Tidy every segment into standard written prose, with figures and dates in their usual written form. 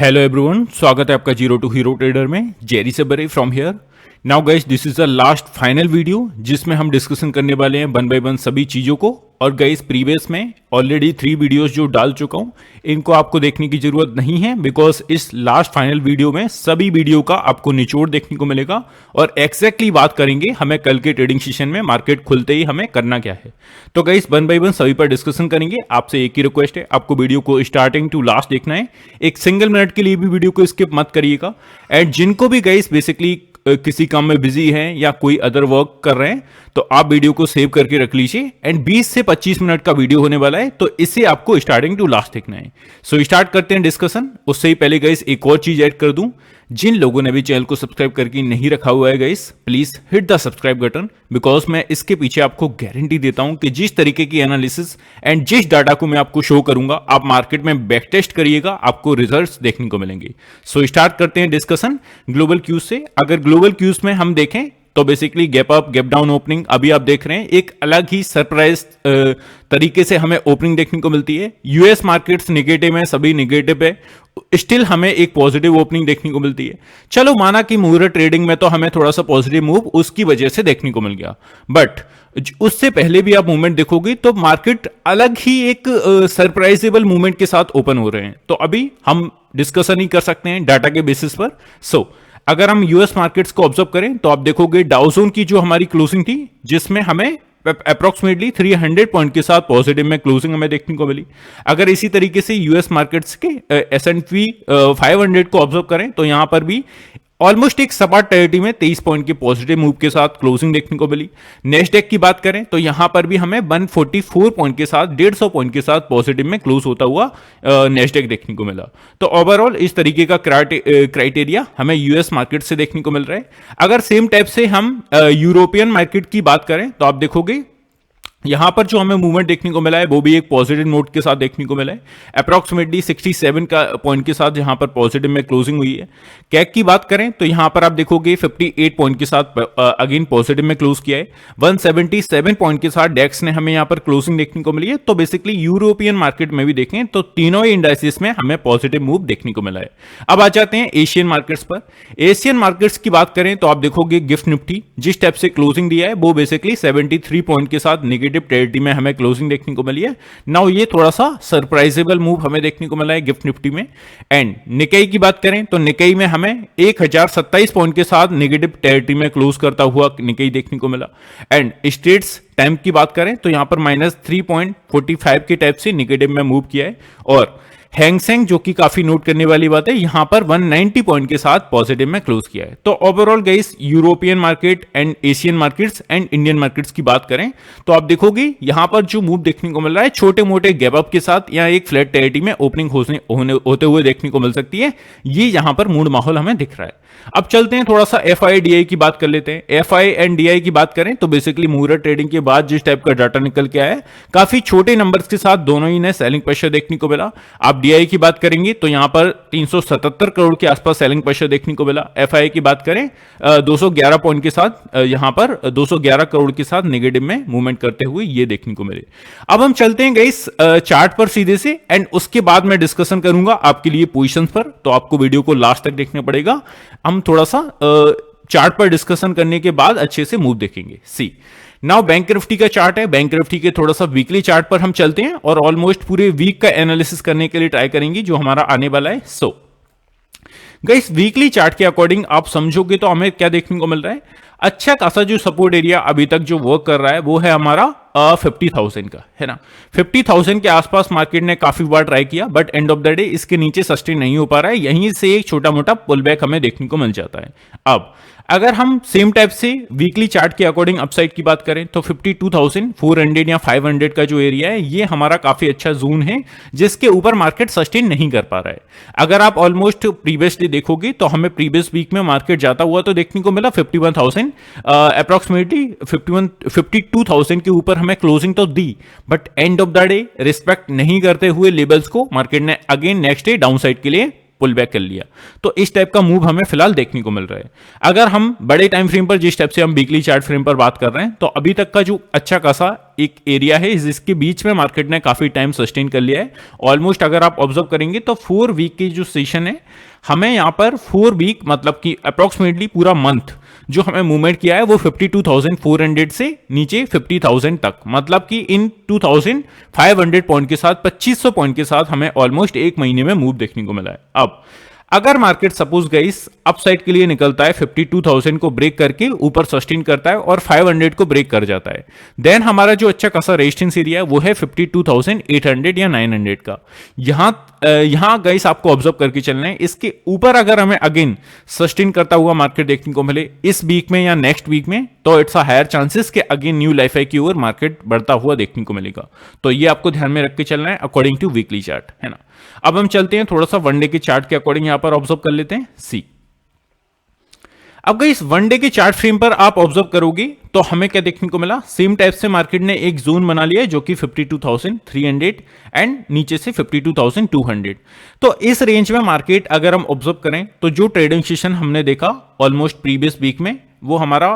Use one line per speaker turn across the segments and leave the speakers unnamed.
Hello everyone, स्वागत है आपका जीरो टू हीरो ट्रेडर में। जेरी सबरे from here. Now guys, this is the last final video जिसमें हम डिस्कशन करने वाले हैं वन बाय वन सभी चीज़ों को। और गाइस, प्रीवियस में ऑलरेडी 3 वीडियोस जो डाल चुका हूं, इनको आपको देखने की जरूरत नहीं है, बिकॉज इस लास्ट फाइनल वीडियो में सभी वीडियो का आपको निचोड़ देखने को मिलेगा और एक्जैक्टली बात करेंगे हमें कल के ट्रेडिंग सेशन में मार्केट खुलते ही हमें करना क्या है। तो गाइस, वन बाय वन सभी पर डिस्कशन करेंगे। आपसे एक ही रिक्वेस्ट है, आपको वीडियो को स्टार्टिंग टू लास्ट देखना है, एक सिंगल मिनट के लिए भी वीडियो को स्किप मत करिएगा। एंड जिनको भी गाइस बेसिकली किसी काम में बिजी हैं या कोई अदर वर्क कर रहे हैं, तो आप वीडियो को सेव करके रख लीजिए। एंड 20 से 25 मिनट का वीडियो होने वाला है, तो इसे आपको स्टार्टिंग टू लास्ट देखना है। सो स्टार्ट करते हैं डिस्कशन। उससे ही पहले गाइस एक और चीज ऐड कर दूं, जिन लोगों ने भी चैनल को सब्सक्राइब करके नहीं रखा हुआ है guys, please hit the subscribe button, because मैं इसके पीछे आपको गारंटी देता हूं कि जिस तरीके की एनालिसिस एंड जिस डाटा को मैं आपको शो करूंगा, आप मार्केट में बैक टेस्ट करिएगा, आपको रिजल्ट्स देखने को मिलेंगे। सो स्टार्ट करते हैं डिस्कशन ग्लोबल क्यूज से। अगर ग्लोबल क्यूज में हम देखें तो basically gap up gap down opening अभी आप देख रहे हैं, एक अलग ही सरप्राइज तरीके से हमें ओपनिंग देखने को मिलती है। यूएस मार्केट्स नेगेटिव है, सभी नेगेटिव है, स्टिल हमें एक पॉजिटिव ओपनिंग देखने को मिलती है। चलो माना कि मुहूर्त ट्रेडिंग में तो हमें थोड़ा सा पॉजिटिव मूव उसकी वजह से देखने को मिल गया, बट उससे पहले भी आप मूवमेंट देखोगे तो मार्केट अलग ही एक सरप्राइजेबल मूवमेंट के साथ ओपन हो रहे हैं। तो अभी हम डिस्कशन ही कर सकते हैं डाटा के बेसिस पर। अगर हम यूएस मार्केट्स को ऑब्जर्व करें तो आप देखोगे डाउजोन की जो हमारी क्लोजिंग थी, जिसमें हमें अप्रोक्सीमेटली 300 पॉइंट के साथ पॉजिटिव में क्लोजिंग हमें देखने को मिली। अगर इसी तरीके से यूएस मार्केट्स के S&P 500 को ऑब्जर्व करें तो यहां पर भी ऑलमोस्ट एक सपाट टेरिटरी में 23 पॉइंट के पॉजिटिव मूव के साथ क्लोजिंग देखने को मिली। नेस्डेक की बात करें तो यहां पर भी हमें 144 पॉइंट के साथ 150 पॉइंट के साथ पॉजिटिव में क्लोज होता हुआ नेस्डेक देखने को मिला। तो ओवरऑल इस तरीके का क्राइटेरिया हमें यूएस मार्केट से देखने को मिल रहा है। अगर सेम टाइप से हम यूरोपियन मार्केट की बात करें तो आप देखोगे यहां पर जो हमें मूवमेंट देखने को मिला है वो भी एक पॉजिटिव नोट के साथ देखने को मिला है। अप्रॉक्सीमेटली 67 का पॉइंट के साथ यहां पर पॉजिटिव में क्लोजिंग हुई है। कैक की बात करें तो यहां पर आप देखोगे 58 पॉइंट के साथ अगेन पॉजिटिव में क्लोज किया है। 177 पॉइंट के साथ डेक्स ने हमें यहां पर क्लोजिंग देखने को मिली है। तो बेसिकली यूरोपियन मार्केट में भी देखें तो तीनों ही इंडाइसेस में हमें पॉजिटिव मूव देखने को मिला है। अब आ जाते हैं एशियन मार्केट्स पर। एशियन मार्केट्स की बात करें तो आप देखोगे गिफ्ट निफ्टी जिस टाइप से क्लोजिंग दिया है वो बेसिकली 73 पॉइंट के साथ नेगेटिव टेरिटरी में हमें क्लोजिंग देखने को मिली है। नाउ ये थोड़ा सा सरप्राइजेबल मूव हमें देखने को मिला है गिफ्ट निफ्टी में। एंड निकेई की बात करें तो निकेई में हमें 1027 पॉइंट के साथ नेगेटिव टेरिटरी में क्लोज करता हुआ निकेई देखने को मिला। एंड स्ट्रेट्स टाइम की बात करें तो यहां पर -3.45 के टाइप से नेगेटिव में मूव किया है। और हैंगसेंग जो कि काफी नोट करने वाली बात है, यहां पर 190 पॉइंट के साथ पॉजिटिव में क्लोज किया है। तो overall guys, European market and Asian markets and Indian markets की बात करें तो आप देखोगे यहां पर जो मूव देखने को मिल रहा है छोटे मोटे गैप अप के साथ या एक फ्लैट टेरिटरी में ओपनिंग होते हुए देखने को मिल सकती है। ये यहां पर मूड माहौल हमें दिख रहा है। अब चलते हैं थोड़ा सा एफआई डीआई की बात कर लेते हैं। एफआई एंड डीआई की बात करें तो बेसिकली मुहूर्त ट्रेडिंग के बाद जिस टाइप का डाटा निकल के आया है, काफी छोटे नंबर्स के साथ दोनों ही ने सेलिंग प्रेशर देखने को मिला। आप डीआई की बात करेंगे तो यहां पर 377 करोड़ के आसपास सेलिंग प्रेशर देखने को मिला। एफआई की बात करें 211 पॉइंट के साथ यहां पर 211 करोड़ के साथ नेगेटिव में मूवमेंट करते हुए ये देखने को मिले। अब हम चलते हैं गाइस चार्ट पर सीधे से, एंड उसके बाद मैं डिस्कशन करूंगा आपके लिए पोजीशंस पर, तो आपको वीडियो को लास्ट तक देखना पड़ेगा। हम थोड़ा सा चार्ट पर डिस्कशन करने के बाद अच्छे से मूव देखेंगे। सी नाउ बैंक निफ्टी का चार्ट है। बैंक निफ्टी के थोड़ा सा वीकली चार्ट पर हम चलते हैं और ऑलमोस्ट पूरे वीक का एनालिसिस करने के लिए ट्राई करेंगे जो हमारा आने वाला है। गाइस, वीकली चार्ट के अकॉर्डिंग आप समझोगे तो हमें क्या देखने को मिल रहा है, अच्छा खासा जो सपोर्ट एरिया अभी तक जो वर्क कर रहा है वो है हमारा 50,000 का, है ना। 50,000 के आसपास मार्केट ने काफी बार ट्राई किया, but end of the day इसके नीचे सस्टेन नहीं हो पा रहा है। यहीं से एक छोटा मोटा पुल बैक हमें देखने को मिल जाता है। अब अगर हम सेम टाइप से वीकली चार्ट के अकॉर्डिंग अपसाइड की बात करें तो 52,400 या 500 का जो एरिया है ये हमारा काफी अच्छा जोन है जिसके ऊपर मार्केट सस्टेन नहीं कर पा रहा है। अगर आप ऑलमोस्ट प्रीवियसली देखोगे तो हमें प्रीवियस वीक में मार्केट जाता हुआ तो देखने को मिला 51,000, अप्रोक्सीमेटली 52,000 के ऊपर हमें क्लोजिंग तो दी, but end of the day respect नहीं करते हुए लेवल्स को मार्केट ने again next day down side के लिए पुल बैक कर लिया। तो इस टाइप का मूव हमें फिलहाल देखने को मिल रहा है। अगर हम बड़े टाइम फ्रेम पर, जिस टाइप से हम वीकली चार्ट फ्रेम पर बात कर रहे हैं, तो अभी तक का जो अच्छा खासा एक एरिया है जिसके बीच में मार्केट ने काफी टाइम सस्टेन कर लिया है। ऑलमोस्ट अगर आप ऑब्जर्व करेंगे तो 4 वीक की जो सेशन है, हमें यहां पर 4 वीक मतलब कि अप्रोक्सीमेटली पूरा मंथ जो हमें मूवमेंट किया है वो 52,400 से नीचे 50,000 तक, मतलब कि इन 2,500 पॉइंट के साथ, 2500 पॉइंट के साथ हमें ऑलमोस्ट एक महीने में मूव देखने को मिला है। अब अगर मार्केट सपोज गाइस अपसाइड के लिए निकलता है, 52,000 को ब्रेक करके ऊपर सस्टेन करता है और 500 को ब्रेक कर जाता है, देन हमारा जो अच्छा खासा रेजिस्टेंस एरिया है वो है 52,800 या 900 का। यहां गाइस आपको ऑब्जर्व करके चलना है। इसके ऊपर अगर हमें अगेन सस्टेन करता हुआ मार्केट देखने को मिले इस वीक में या नेक्स्ट वीक में, तो इट्स अ हायर चांसेस कि अगेन न्यू लाइफ हाई की ओर मार्केट बढ़ता हुआ देखने को मिलेगा। तो ये आपको ध्यान में रख के चलना है अकॉर्डिंग टू वीकली चार्ट, है ना। अब हम चलते हैं थोड़ा सा वनडे के चार्ट के अकॉर्डिंग यहां पर ऑब्जर्व कर लेते हैं। सी, अब गाइस वनडे के चार्ट फ्रेम पर आप ऑब्जर्व करोगे तो हमें क्या देखने को मिला, सेम टाइप से मार्केट ने एक जोन बना लिया है जो कि 52,300 एंड नीचे से 52,200। तो इस रेंज में मार्केट अगर हम ऑब्जर्व करें तो जो ट्रेडिंग सेशन हमने देखा ऑलमोस्ट प्रीवियस वीक में, वो हमारा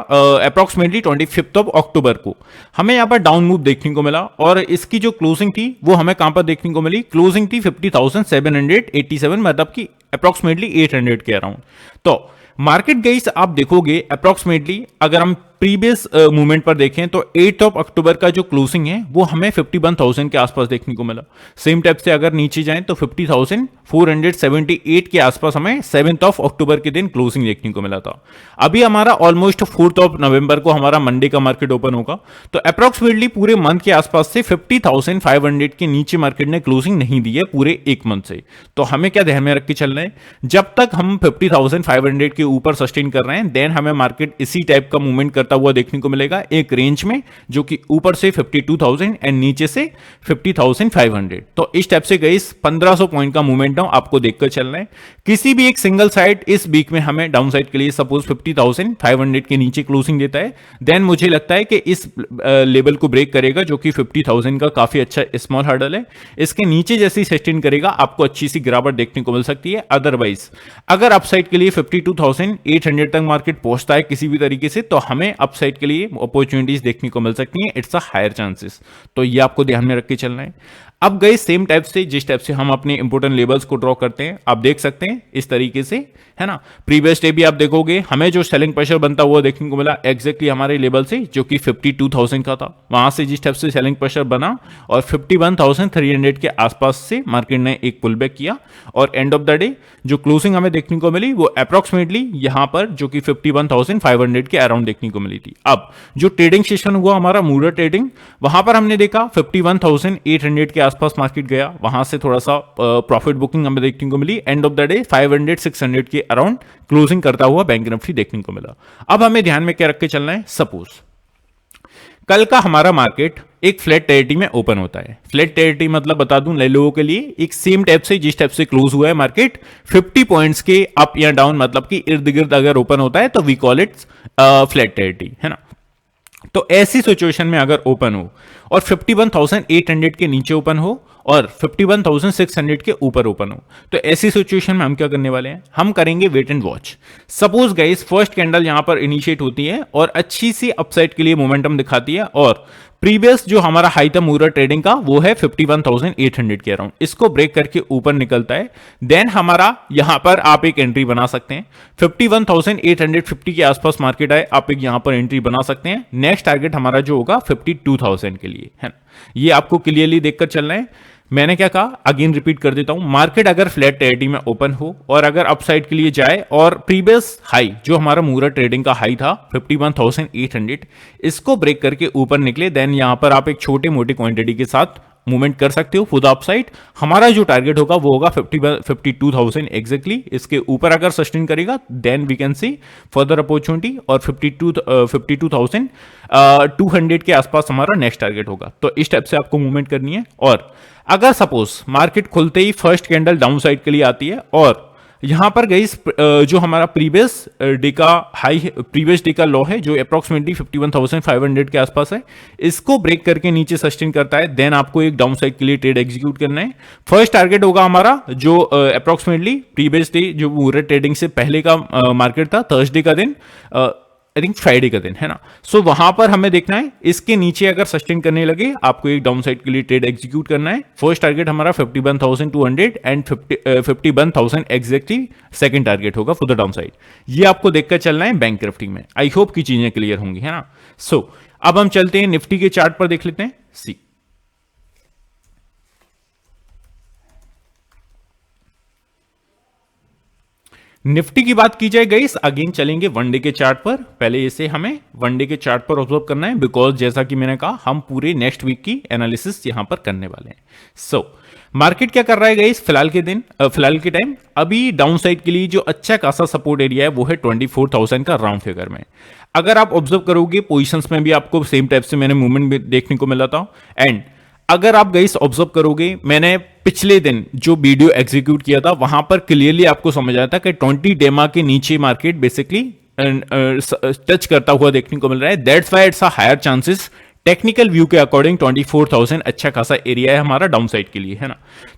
अप्रोक्सीमेटली 25 अक्टूबर को हमें यहाँ पर डाउन मूव देखने को मिला और इसकी जो क्लोजिंग थी वो हमें कहां पर देखने को मिली, क्लोजिंग थी 50,787, मतलब कि अप्रोक्सीमेटली 800 के अराउंड। तो मार्केट गाइस आप देखोगे अप्रोक्सीमेटली अगर हम प्रीवियस मूवमेंट पर देखें तो 8 अक्टूबर का जो क्लोजिंग है वो हमें 51,000 के आसपास देखने को मिला। सेम टाइप से अगर नीचे जाएं तो 50,478 के आसपास हमें 7 अक्टूबर के दिन क्लोजिंग देखने को मिला था। अभी हमारा ऑलमोस्ट 4 नवंबर को हमारा मंडे का मार्केट ओपन होगा, तो अप्रोक्सीमेटली पूरे मंथ के आसपास से 50,500 के नीचे मार्केट ने क्लोजिंग नहीं दी है पूरे एक मंथ से। तो हमें क्या ध्यान में रख के चलना है, जब तक हम 50,500 के ऊपर सस्टेन कर रहे हैं देन हमें मार्केट इसी टाइप का मूवमेंट करता हुआ देखने को मिलेगा एक रेंज में, जो कि ऊपर से 52,000 एंड नीचे से 50,500। तो इस टाइप से गाइस 1500 पॉइंट का मूवमेंट आपको देखकर चलना है। किसी भी एक सिंगल साइड इस वीक में हमें डाउन साइड के लिए सपोज 50,500 के नीचे क्लोजिंग देता है, देन मुझे लगता है कि इस लेवल को ब्रेक करेगा जो कि 50,000 का काफी अच्छा स्मॉल हर्डल है। इसके नीचे जैसे सस्टेन करेगा आपको अच्छी सी गिरावट देखने को मिल सकती है। अदरवाइज अगर अपसाइड के लिए 52,800 तक मार्केट पहुंचता है किसी भी तरीके से, तो हमें अपसाइड के लिए अपॉर्चुनिटीज देखने को मिल सकती हैं। इट्स अ हायर चांसेस, तो ये आपको ध्यान में रख के चलना है। अब गए सेम टाइप से जिस टाइप से हम अपने इंपोर्टेंट लेवल्स को ड्रॉ करते हैं, आप देख सकते हैं इस तरीके से, है ना। प्रीवियस डे भी आप देखोगे हमें जो सेलिंग प्रेशर बनता हुआ देखने को मिला एग्जैक्टली हमारे लेवल से जो कि 52,000 का था, वहां से जिस टाइप से सेलिंग प्रेशर बना और 51,300 के आसपास से मार्केट ने एक पुल बैक किया और एंड ऑफ द डे जो क्लोजिंग हमें देखने को मिली वो अप्रोक्सीमेटली यहां पर जो कि 51,500 के अराउंड देखने को मिली थी। अब जो ट्रेडिंग सेशन हुआ हमारा मूलर ट्रेडिंग, वहां पर हमने देखा 51,800 के आसपास मार्केट गया, वहां से थोड़ा सा प्रॉफिट बुकिंग हमें देखने को मिली। एंड ऑफ द डे 500-600 के अराउंड क्लोजिंग करता हुआ बैंक निफ्टी देखने को मिला। अब हमें ध्यान में क्या रख के चलना है, सपोज कल का हमारा मार्केट एक फ्लैट टेरिटरी में ओपन होता है। फ्लैट टेरिटरी मतलब बता दूं नए लोगों के लिए, एक सेम टाइप से जिस टाइप से क्लोज हुआ है मार्केट 50 पॉइंट्स के अप या डाउन, मतलब कि इर्द गिर्द अगर ओपन होता है तो we call it flat territory, है ना। तो ऐसी सिचुएशन में अगर ओपन हो और 51,800 के नीचे ओपन हो और 51,600 के ऊपर ओपन हो, तो ऐसी सिचुएशन में हम क्या करने वाले हैं, हम करेंगे wait and watch. Suppose guys first candle यहां पर इनिशिएट होती है और अच्छी सी अपसाइड के लिए मोमेंटम दिखाती है और प्रीवियस जो हमारा हाई था मूलर ट्रेडिंग का वो है 51,800 के अराउंड, इसको ब्रेक करके ऊपर निकलता है, देन हमारा यहां पर आप एक एंट्री बना सकते हैं। 51,850 के आसपास मार्केट आए, आप एक यहां पर एंट्री बना सकते हैं। नेक्स्ट टारगेट हमारा जो होगा 52,000 के लिए, है ना। ये आपको क्लियरली देखकर चलना है। मैंने क्या कहा, अगेन रिपीट कर देता हूं, मार्केट अगर फ्लैट टेरिटरी में ओपन हो और अगर अपसाइड के लिए जाए और प्रीवियस हाई जो हमारा मूलर ट्रेडिंग का हाई था 51,800, इसको ब्रेक करके ऊपर निकले, देन यहां पर आप एक छोटे मोटे क्वांटिटी के साथ मूवमेंट कर सकते हो फॉर द अपसाइड। हमारा जो टारगेट होगा वो होगा 52,000 एग्जैक्टली। इसके ऊपर अगर सस्टेन करेगा then we can see further opportunity और 52,200 के आसपास हमारा नेक्स्ट टारगेट होगा। तो इस टाइप से आपको मूवमेंट करनी है। और अगर सपोज मार्केट खुलते ही फर्स्ट कैंडल डाउन साइड के लिए आती है और यहां पर गई जो हमारा प्रीवियस डे का हाई, प्रीवियस डे का लो है जो अप्रोक्सीमेटली 51,500 के आसपास है, इसको ब्रेक करके नीचे सस्टेन करता है, देन आपको एक डाउन साइड के लिए ट्रेड एग्जीक्यूट करना है। फर्स्ट टारगेट होगा हमारा जो अप्रोक्सीमेटली प्रीवियस डे जो मुहूर्त ट्रेडिंग से पहले का मार्केट था, थर्सडे का दिन, आई थिंक फ्राइडे का दिन है ना। सो वहां पर हमें देखना है इसके नीचे अगर सस्टेन करने लगे आपको एक डाउन साइड के लिए ट्रेड एग्जीक्यूट करना है। फर्स्ट टारगेट हमारा 51,200 एंड 51,000 एग्जैक्टली सेकंड टारगेट होगा फॉर द डाउन साइड। ये आपको देखकर चलना है बैंक निफ्टी में। आई होप की चीजें क्लियर होंगी, है ना। सो अब हम चलते हैं निफ्टी के चार्ट पर, देख लेते हैं। सी निफ्टी की बात की जाए गाइस, अगेन चलेंगे वनडे के चार्ट पर। पहले इसे हमें वनडे के चार्ट पर ऑब्जर्व करना है, बिकॉज जैसा कि मैंने कहा हम पूरे नेक्स्ट वीक की एनालिसिस यहां पर करने वाले हैं। सो मार्केट क्या कर रहा है गाइस फिलहाल के दिन, फिलहाल के टाइम अभी डाउन साइड के लिए जो अच्छा खासा सपोर्ट एरिया है वो है 24,000 का राउंड फिगर में। अगर आप ऑब्जर्व करोगे पोजिशंस में भी आपको सेम टाइप से मैंने मूवमेंट देखने को मिला था। एंड अगर आप गाइस ऑब्जर्व करोगे, मैंने पिछले दिन जो वीडियो एग्जीक्यूट किया था वहां पर क्लियरली आपको समझ आया था कि 20 डेमा के नीचे मार्केट बेसिकली टच करता हुआ देखने को मिल रहा है। That's why it's a higher chances technical view के अकॉर्डिंग 24,000 अच्छा खासा एरिया है हमारा डाउन साइड के लिए, है ना।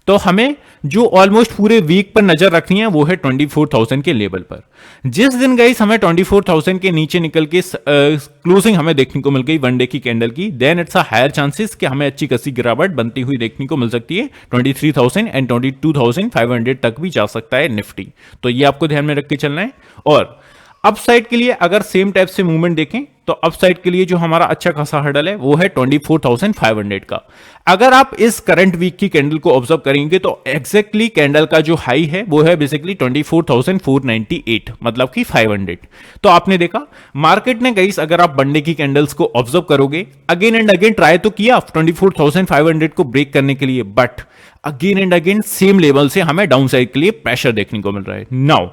तो हमें जो ऑलमोस्ट पूरे वीक पर नजर रखनी है वो है 24,000 के लेवल पर। जिस दिन गाइस हमें 24,000 के नीचे निकल के क्लोजिंग हमें देखने को मिल गई वनडे की कैंडल की, then it's a higher chances कि हमें अच्छी खासी गिरावट बनती हुई देखने को मिल सकती है। 23,000 एंड 22,500 तक भी जा सकता है निफ्टी। तो ये आपको ध्यान में रख के चलना है। और अप साइड के लिए अगर सेम टाइप से मूवमेंट देखें तो अप साइड के लिए जो हमारा अच्छा खासा हर्डल है वो है 24,500 का। अगर आप इस करंट वीक की कैंडल को ऑब्जर्व करेंगे तो एग्जैक्टली कैंडल का जो हाई है वो है बेसिकली 24,498, मतलब कि 500। तो आपने देखा मार्केट ने गाइस, अगर आप वनडे की कैंडल्स को ऑब्जर्व करोगे, अगेन एंड अगेन ट्राई तो किया 24,500 को ब्रेक करने के लिए, but again and again same level से हमें डाउन साइड के लिए प्रेशर देखने को मिल रहा है। नाउ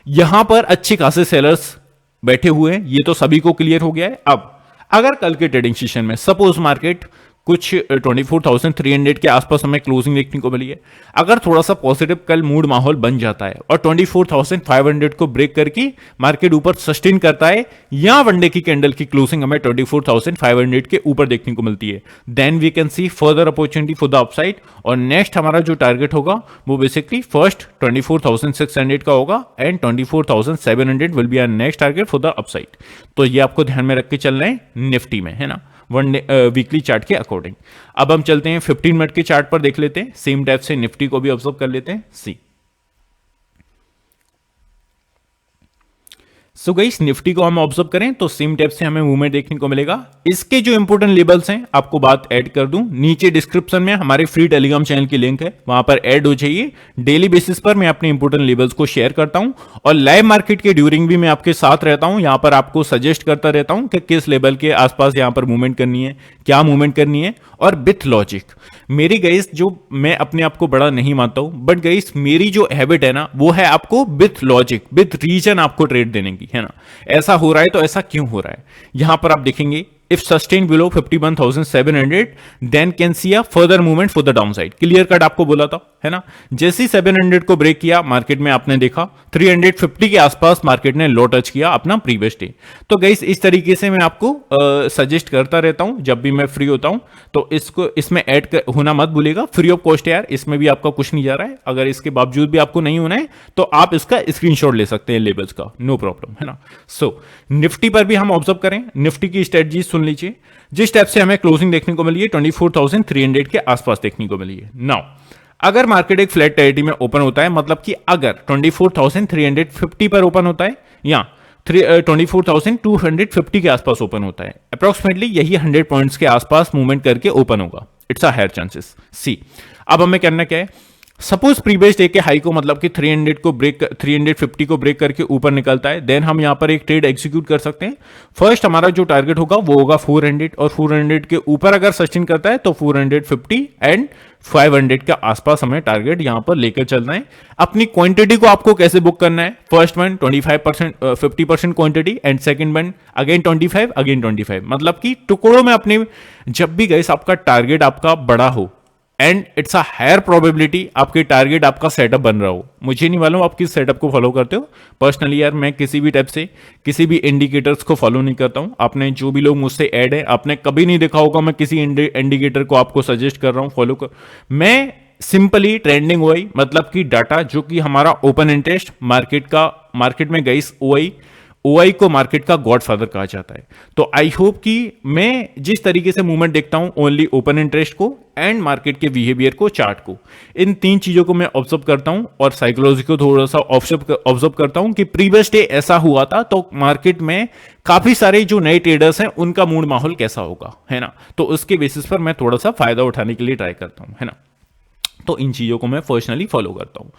यहां पर अच्छे खासे सेलर्स बैठे हुए हैं, ये तो सभी को क्लियर हो गया है। अब अगर कल के ट्रेडिंग सेशन में सपोज मार्केट कुछ 24,300 के आसपास हमें क्लोजिंग देखने को मिली है, अगर थोड़ा सा पॉजिटिव कल मूड माहौल बन जाता है और 24,500 को ब्रेक करके मार्केट ऊपर सस्टेन करता है, या वनडे की कैंडल की क्लोजिंग हमें 24,500 के ऊपर देखने को मिलती है, then we can see further opportunity for the upside. और नेक्स्ट हमारा जो टारगेट होगा वो बेसिकली फर्स्ट 24,600 का होगा and 24,700 will be our next target for the upside. तो ये आपको ध्यान में रख के चलना है निफ्टी में, है ना, वीकली चार्ट के अकॉर्डिंग। अब हम चलते हैं 15 मिनट के चार्ट पर, देख लेते हैं सेम टाइप से निफ्टी को भी ऑब्जर्व कर लेते हैं। सी सो गाइस निफ्टी को हम ऑब्जर्व करें तो सेम टाइप से हमें मूवमेंट देखने को मिलेगा। इसके जो इंपोर्टेंट लेवल्स हैं आपको बात ऐड कर दूं, नीचे डिस्क्रिप्शन में हमारे फ्री टेलीग्राम चैनल की लिंक है, वहां पर ऐड हो जाइए। डेली बेसिस पर मैं अपने इंपोर्टेंट लेवल्स को शेयर करता हूं और लाइव मार्केट के ड्यूरिंग भी मैं आपके साथ रहता हूं। यहां पर आपको सजेस्ट करता रहता हूं कि किस लेवल के आसपास यहां पर मूवमेंट करनी है, क्या मूवमेंट करनी है, और विथ लॉजिक। मेरी गाइस जो मैं अपने आप को बड़ा नहीं मानता हूं, बट गाइस मेरी जो हैबिट है ना वो है आपको विथ लॉजिक विथ रीजन आपको ट्रेड देने की, है ना। ऐसा हो रहा है तो ऐसा क्यों हो रहा है, यहां पर आप देखेंगे if sustained below 51,700 then can see a further movement for the downside। Clear cut आपको बोला था, है ना। जैसे ही 700 को ब्रेक किया मार्केट में, आपने देखा 350 के आसपास मार्केट ने लो टच किया अपना प्रीवियस डे। तो गाइस इस तरीके से मैं आपको सजेस्ट करता रहता हूं जब भी मैं फ्री होता हूं, तो इसको इसमें ऐड होना मत भूलिएगा, फ्री ऑफ कॉस्ट यार, इसमें भी आपका कुछ नहीं जा रहा है। अगर इसके बावजूद भी आपको नहीं होना है तो आप इसका स्क्रीनशॉट ले सकते हैं लेवल्स का, नो प्रॉब्लम, है ना। सो निफ्टी पर भी हम ऑब्जर्व करें, निफ्टी की स्ट्रेटजी सुन लीजिए। जिस टाइप से हमें क्लोजिंग देखने को मिली है 24,300 के आसपास देखने को मिली है। नाउ अगर मार्केट एक फ्लैट टेरिटरी में ओपन होता है, मतलब कि अगर 24,350 पर ओपन होता है या 24,250 के आसपास ओपन होता है, अप्रोक्सीमेटली यही 100 पॉइंट्स के आसपास मूवमेंट करके ओपन होगा, इट्स अ हायर चांसेस। सी अब हमें करना क्या है, सपोज प्रीवियस डे के हाई को, मतलब कि 350 को ब्रेक करके ऊपर निकलता है, देन हम यहां पर एक ट्रेड एग्जीक्यूट कर सकते हैं। फर्स्ट हमारा जो टारगेट होगा वो होगा 400, और 400 के ऊपर अगर सस्टेन करता है तो 450 एंड 500 के आसपास हमें टारगेट यहां पर लेकर चलना है। अपनी क्वांटिटी को आपको कैसे बुक करना है, first one 25% 50% quantity and second one again 25 again 25, मतलब कि टुकड़ों में अपने, जब भी गैस आपका टारगेट आपका बड़ा हो, and it's a higher probability आपके टारगेट आपका सेटअप बन रहा हो। मुझे नहीं मालूम आप किस सेटअप को फॉलो करते हो। पर्सनली यार मैं किसी भी टाइप से किसी भी इंडिकेटर्स को फॉलो नहीं करता हूं। आपने जो भी लोग मुझसे ऐड है, आपने कभी नहीं देखा होगा मैं किसी इंडिकेटर को आपको सजेस्ट कर रहा हूं फॉलो कर। मैं सिंपली ट्रेंडिंग ओआई मतलब कि डाटा जो कि हमारा ओपन इंटरेस्ट मार्केट में गई ओआई को मार्केट का गॉडफादर कहा जाता है। तो आई होप कि मैं जिस तरीके से मूवमेंट देखता हूं ओनली ओपन इंटरेस्ट को एंड मार्केट के बिहेवियर को, चार्ट को, इन तीन चीजों को मैं ऑब्जर्व करता हूं और साइकोलॉजी को थोड़ा सा ऑब्जर्व करता हूं कि प्रीवियस डे ऐसा हुआ था तो मार्केट में काफी सारे जो नए ट्रेडर्स हैं उनका मूड माहौल कैसा होगा, है ना। तो उसके बेसिस पर मैं थोड़ा सा फायदा उठाने के लिए ट्राई करता हूं, है ना। तो इन चीजों को मैं पर्सनली फॉलो करता हूं।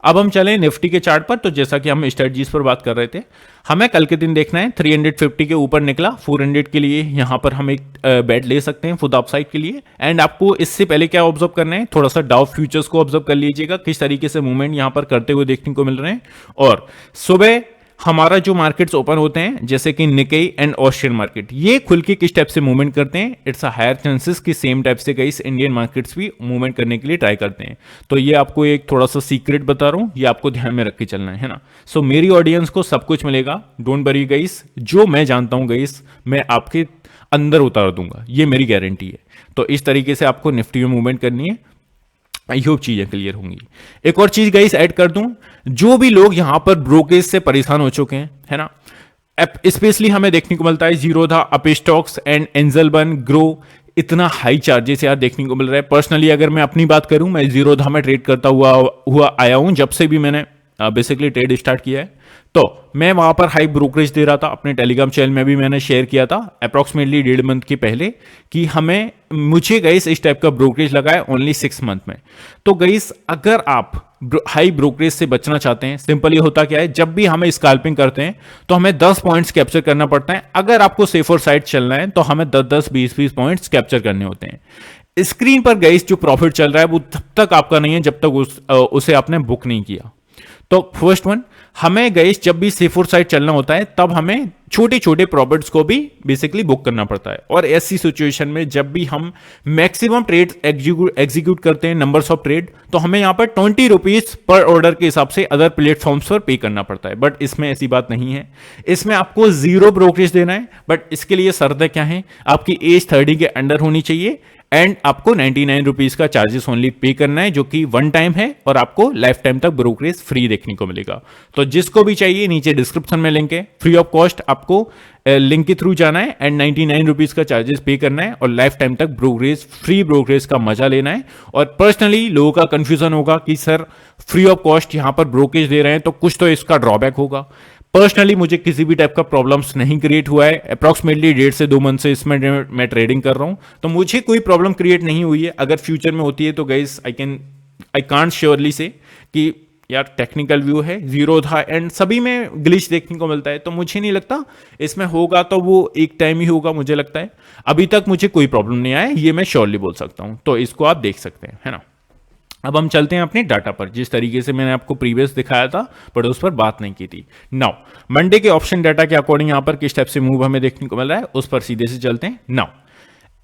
अब हम चलें निफ्टी के चार्ट पर। तो जैसा कि हम स्ट्रेटजीज पर बात कर रहे थे, हमें कल के दिन देखना है 350 के ऊपर निकला, 400 के लिए यहां पर हम एक बेट ले सकते हैं फुल अपसाइड के लिए। एंड आपको इससे पहले क्या ऑब्जर्व करना है, थोड़ा सा डाउ फ्यूचर्स को ऑब्जर्व कर लीजिएगा किस तरीके से मूवमेंट यहां पर करते हुए देखने को मिल रहे हैं। और सुबह हमारा जो मार्केट्स ओपन होते हैं जैसे कि निकेई एंड ऑस्ट्रियन मार्केट, ये खुल के किस टाइप से मूवमेंट करते हैं, इट्स अ हायर चांसेस कि सेम टाइप से कई इंडियन मार्केट्स भी मूवमेंट करने के लिए ट्राई करते हैं। तो ये आपको एक थोड़ा सा सीक्रेट बता रहा हूं, ये आपको ध्यान में रख के चलना है ना। सो मेरी ऑडियंस को सब कुछ मिलेगा, डोंट वरी गाइस, जो मैं जानता हूं गाइस मैं आपके अंदर उतार दूंगा, ये मेरी गारंटी है। तो इस तरीके से आपको निफ्टी में मूवमेंट करनी है। आई होप चीजें क्लियर होंगी। एक और चीज गाइस ऐड कर दूं, जो भी लोग यहां पर ब्रोकेज से परेशान हो चुके हैं, है ना, स्पेशली हमें देखने को मिलता है Zerodha, Upstox and angel one grow, इतना हाई चार्जेस यार देखने को मिल रहा है। पर्सनली अगर मैं अपनी बात करूं, मैं जीरोधा में ट्रेड करता हुआ आया हूं जब से भी मैंने बेसिकली ट्रेड स्टार्ट किया है। तो मैं वहां पर हाई ब्रोकरेज दे रहा था, अपने टेलीग्राम चैनल में भी मैंने शेयर किया था अप्रॉक्सीमेटली 1.5 मंथ के पहले कि मुझे गाइस इस टाइप का ब्रोकरेज लगा है ओनली 6 मंथ में। तो गाइस अगर आप हाई ब्रोकरेज से बचना चाहते हैं, सिंपल ये होता क्या है, जब भी हमें स्कैल्पिंग करते हैं तो हमें 10 पॉइंट्स कैप्चर करना पड़ता है। अगर आपको सेफर साइड चलना है तो हमें 10-10, 20-20 पॉइंट्स कैप्चर करने होते हैं। स्क्रीन पर गाइस जो प्रॉफिट चल रहा है वो तब तक आपका नहीं है जब तक उसे आपने बुक नहीं किया। तो फर्स्ट वन, हमें गाइस जब भी सेफर साइड चलना होता है तब हमें छोटे छोटे प्रॉफिट्स को भी बेसिकली बुक करना पड़ता है। और ऐसी सिचुएशन में जब भी हम मैक्सिमम ट्रेड एग्जीक्यूट करते हैं, नंबर्स ऑफ ट्रेड, तो हमें यहां पर 20 रुपीज पर ऑर्डर के हिसाब से अदर प्लेटफॉर्म्स पर पे करना पड़ता है। बट इसमें ऐसी बात नहीं है, इसमें आपको 0 ब्रोकरेज देना है। बट इसके लिए शर्तें क्या है, आपकी एज 30 के अंडर होनी चाहिए एंड आपको 99 रुपीज का चार्जेस ओनली पे करना है जो कि 1 टाइम है और आपको लाइफ टाइम तक ब्रोकरेज फ्री देखने को मिलेगा। तो जिसको भी चाहिए नीचे डिस्क्रिप्शन में लिंक है, फ्री ऑफ कॉस्ट आपको लिंक के थ्रू जाना है एंड 99 रुपीज का चार्जेस पे करना है और लाइफ टाइम तक फ्री ब्रोकरेज का मजा लेना है। और पर्सनली लोगों का कंफ्यूजन होगा कि सर फ्री ऑफ कॉस्ट यहां पर ब्रोकरेज दे रहे हैं तो कुछ तो इसका ड्रॉबैक होगा। पर्सनली मुझे किसी भी टाइप का प्रॉब्लम्स नहीं क्रिएट हुआ है। अप्रॉक्सीमेटली 1.5 से 2 मंथ से इसमें मैं ट्रेडिंग कर रहा हूं, तो मुझे कोई प्रॉब्लम क्रिएट नहीं हुई है। अगर फ्यूचर में होती है तो गाइस आई कांट श्योरली से कि यार टेक्निकल व्यू है, जीरो था एंड सभी में ग्लिच देखने को मिलता है, तो मुझे नहीं लगता इसमें होगा तो वो एक टाइम ही होगा। मुझे लगता है अभी तक मुझे कोई प्रॉब्लम नहीं आया, ये मैं श्योरली बोल सकता हूं। तो इसको आप देख सकते हैं, है ना। अब हम चलते हैं अपने डाटा पर, जिस तरीके से मैंने आपको प्रीवियस दिखाया था बट उस पर बात नहीं की थी। नाउ मंडे के ऑप्शन डाटा के अकॉर्डिंग यहां पर किस टाइप से मूव हमें देखने को मिल रहा है उस पर सीधे से चलते हैं। नाउ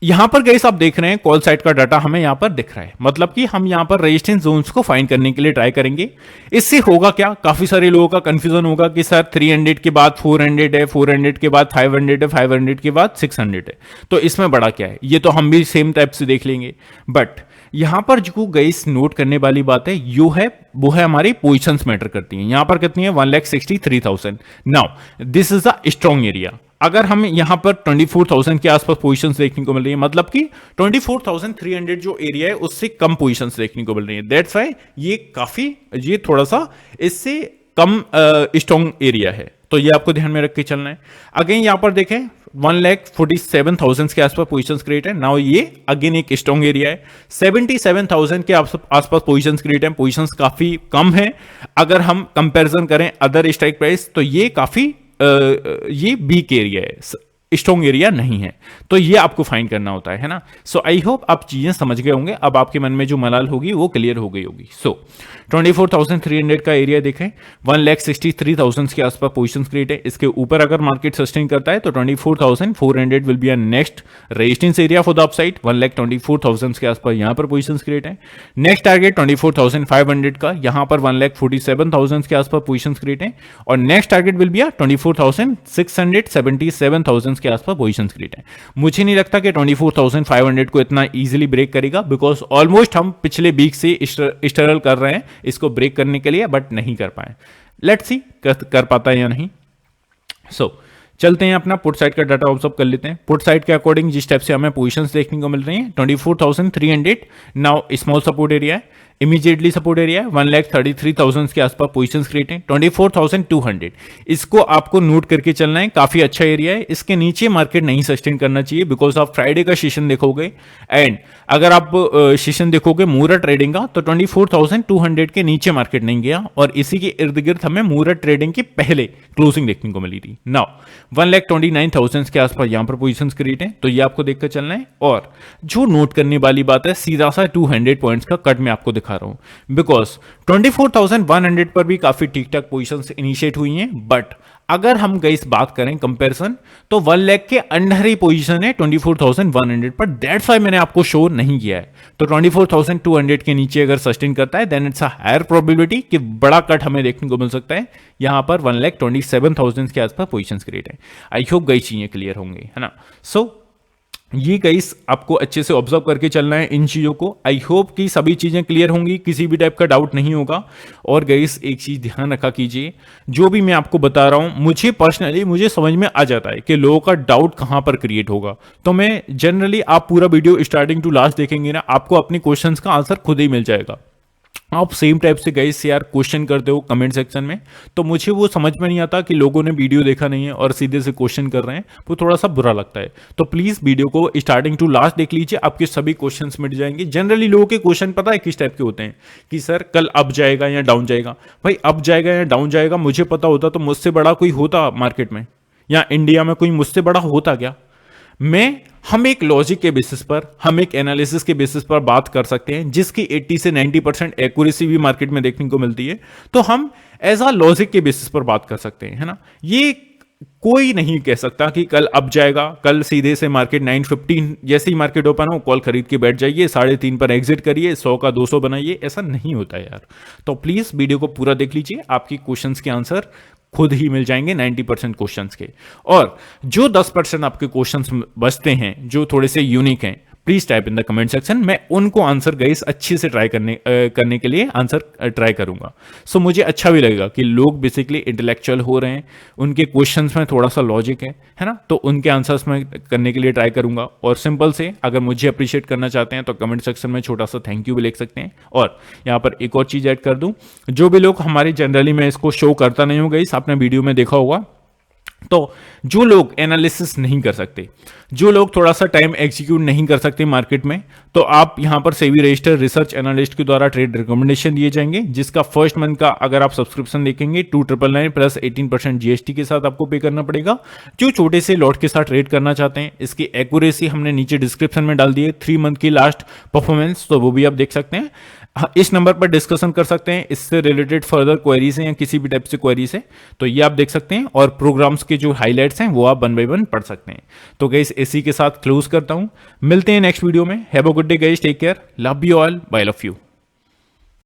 यहां पर गाइस आप देख रहे हैं कॉल साइड का डाटा हमें यहां पर दिख रहा है, मतलब कि हम यहां पर रेजिस्टेंस जोन्स को फाइंड करने के लिए ट्राई करेंगे। इससे होगा क्या, काफी सारे लोगों का कंफ्यूजन होगा कि सर 300 के बाद 400 है, 400 के बाद 500 है, 500 के बाद 600 है, तो इसमें बड़ा क्या है, ये तो हम भी सेम टाइप से देख लेंगे। बट यहां पर जो गाइस नोट करने वाली बात है वो है हमारी पोजीशंस मैटर करती हैं। यहां पर कितनी है, 1,63,000। Now this is a strong area. अगर हम यहां पर 24,000 के आसपास पोजीशंस देखने को मिल रही है, मतलब कि 24,300 जो एरिया है उससे कम पोजीशंस देखने को मिल रही है। दैट्स व्हाई ये थोड़ा सा इससे कम स्ट्रॉन्ग एरिया है, तो ये आपको ध्यान में रख के चलना है। अगेन यहां पर देखें 1,47,000 के आसपास पोजीशंस क्रिएट है। नाउ ये अगेन एक स्ट्रॉन्ग एरिया है। 77,000 के आसपास पोजीशंस क्रिएट है, पोजीशंस काफी कम है। अगर हम कंपैरिजन करें अदर स्ट्राइक प्राइस तो ये काफी ये वीक एरिया है, स्ट्रॉन्ग एरिया नहीं है। तो ये आपको फाइंड करना होता है ना। सो आई होप आप चीजें समझ गए होंगे। अब आपके मन में जो मलाल होगी वो क्लियर हो गई होगी। सो 24,300 का एरिया देखें, 1,63,000 के आसपास पोजीशन क्रिएट है। इसके ऊपर अगर मार्केट सस्टेन करता है तो 24,400 will be a next resistance area for the upside. 1,24,000 के आसपास यहां पर पोजीशन क्रिएट है। नेक्स्ट टारगेट 24,500 का, यहां पर 1,47,000 के आसपास पोजीशन क्रिएट है। और नेक्स्ट टारगेट विल बी 24,677,000 के आसपास पोजीशन क्रिएट है। मुझे नहीं लगता कि 24,500 को इतना इजीली ब्रेक करेगा, बिकॉज ऑलमोस्ट हम पिछले वीक से स्ट्रगल कर रहे हैं इसको ब्रेक करने के लिए, बट नहीं कर पाए। लेट्स सी कर पाता है या नहीं। चलते हैं अपना पुट साइड का डाटा ऑब्जर्व कर लेते हैं। पुट साइड के अकॉर्डिंग जिस टाइप से हमें पोजीशंस देखने को मिल रही हैं, 24,300 नाउ स्मॉल सपोर्ट एरिया है, इमीडिएटली सपोर्ट एरिया है 1,33,000 के आसपास पोजीशंस क्रिएट है। 24,200 इसको आपको नोट करके चलना है, काफी अच्छा एरिया है। इसके नीचे मार्केट नहीं सस्टेन करना चाहिए, बिकॉज आप फ्राइडे का सेशन देखोगे एंड अगर आप सेशन देखोगे मूरत ट्रेडिंग का तो 24,200 के नीचे मार्केट नहीं गया और इसी के इर्द गिर्द हमें मूरत ट्रेडिंग के पहले क्लोजिंग देखने को मिली थी। नाउ 1,29,000 के आसपास यहां पर पोजीशंस क्रिएट है, तो ये आपको देखकर चलना है। और जो नोट करने वाली बात है, सीधा सा 200 पॉइंट्स का कट मैं आपको दिखा रहा हूं, बिकॉज 24,100 पर भी काफी ठीक ठाक पोजीशंस इनिशिएट हुई हैं। बट अगर हम गई इस बात करें कंपैरिजन तो 1 लाख के अंडर ही पोजीशन है 24,100 पर। दैट्स वाई मैंने आपको शो नहीं किया है। तो 24,200 के नीचे अगर सस्टेन करता है then it's a higher probability कि बड़ा कट हमें देखने को मिल सकता है। यहां पर 1,27,000 के आसपास पोजीशंस क्रिएट है। आई होप गई चीजें क्लियर होंगी, है ना। ये गाइस आपको अच्छे से ऑब्जर्व करके चलना है इन चीज़ों को। आई होप कि सभी चीज़ें क्लियर होंगी, किसी भी टाइप का डाउट नहीं होगा। और गाइस एक चीज़ ध्यान रखा कीजिए, जो भी मैं आपको बता रहा हूं मुझे पर्सनली मुझे समझ में आ जाता है कि लोगों का डाउट कहां पर क्रिएट होगा। तो मैं जनरली, आप पूरा वीडियो स्टार्टिंग टू लास्ट देखेंगे ना, आपको अपने क्वेश्चंस का आंसर खुद ही मिल जाएगा। आप सेम टाइप से गाइस यार क्वेश्चन करते हो कमेंट सेक्शन में, तो मुझे वो समझ में नहीं आता कि लोगों ने वीडियो देखा नहीं है और सीधे से क्वेश्चन कर रहे हैं, वो थोड़ा सा बुरा लगता है। तो प्लीज वीडियो को स्टार्टिंग टू लास्ट देख लीजिए, आपके सभी क्वेश्चंस मिट जाएंगे। जनरली लोगों के क्वेश्चन पता है किस टाइप के होते हैं कि सर कल अप जाएगा या डाउन जाएगा। भाई अप जाएगा या डाउन जाएगा मुझे पता होता तो मुझसे बड़ा कोई होता मार्केट में, या इंडिया में कोई मुझसे बड़ा होता क्या। हम एक लॉजिक के बेसिस पर, हम एक एनालिसिस के बेसिस पर बात कर सकते हैं, जिसकी 80 से 90% एक्यूरेसी भी मार्केट में देखने को मिलती है। तो हम एज अ लॉजिक के बेसिस पर बात कर सकते हैं, है ना। ये कोई नहीं कह सकता कि कल अप जाएगा, कल सीधे से मार्केट 9:15 जैसे ही मार्केट ओपन हो कॉल खरीद के बैठ जाइए, 3:30 पर एग्जिट करिए, 100 का 200 बनाइए। ऐसा नहीं होता यार। तो प्लीज वीडियो को पूरा देख लीजिए, आपकी क्वेश्चंस के आंसर खुद ही मिल जाएंगे 90% क्वेश्चंस के। और जो 10% आपके क्वेश्चंस बचते हैं जो थोड़े से यूनिक हैं, please type in the comment section. मैं उनको आंसर गाइस अच्छे से ट्राई करने के लिए आंसर ट्राई करूंगा। मुझे अच्छा भी लगेगा कि लोग बेसिकली इंटेलेक्चुअल हो रहे हैं, उनके क्वेश्चंस में थोड़ा सा लॉजिक है ना, तो उनके आंसर्स में करने के लिए ट्राई करूंगा। और सिंपल से अगर मुझे अप्रिशिएट करना चाहते हैं तो कमेंट सेक्शन में छोटा सा थैंक यू भी लिख सकते हैं। और यहाँ पर एक और चीज ऐड कर दूं, जो भी लोग हमारे जनरली मैं इसको शो करता नहीं हूँ गाइस, आपने वीडियो में देखा होगा, तो जो लोग एनालिसिस नहीं कर सकते, जो लोग थोड़ा सा टाइम एग्जीक्यूट नहीं कर सकते मार्केट में, तो आप यहां पर सेबी रजिस्टर्ड रिसर्च एनालिस्ट के द्वारा ट्रेड रिकमेंडेशन दिए जाएंगे, जिसका फर्स्ट मंथ का अगर आप सब्सक्रिप्शन देखेंगे 2,999 प्लस 18% जीएसटी के साथ आपको पे करना पड़ेगा। जो छोटे से लॉट के साथ ट्रेड करना चाहते हैं, इसकी एक्यूरेसी हमने नीचे डिस्क्रिप्शन में डाल दी है, 3 मंथ की लास्ट परफॉर्मेंस, तो वो भी आप देख सकते हैं। इस नंबर पर डिस्कशन कर सकते हैं, इससे रिलेटेड फर्दर क्वेरीज हैं या किसी भी टाइप से क्वेरीज है तो ये आप देख सकते हैं। और प्रोग्राम्स के जो हाइलाइट्स हैं वो आप 1 बाय 1 पढ़ सकते हैं। तो गाइस इसी के साथ क्लोज करता हूं, मिलते हैं नेक्स्ट वीडियो में। Have a good day guys, take care, love you all, bye love you.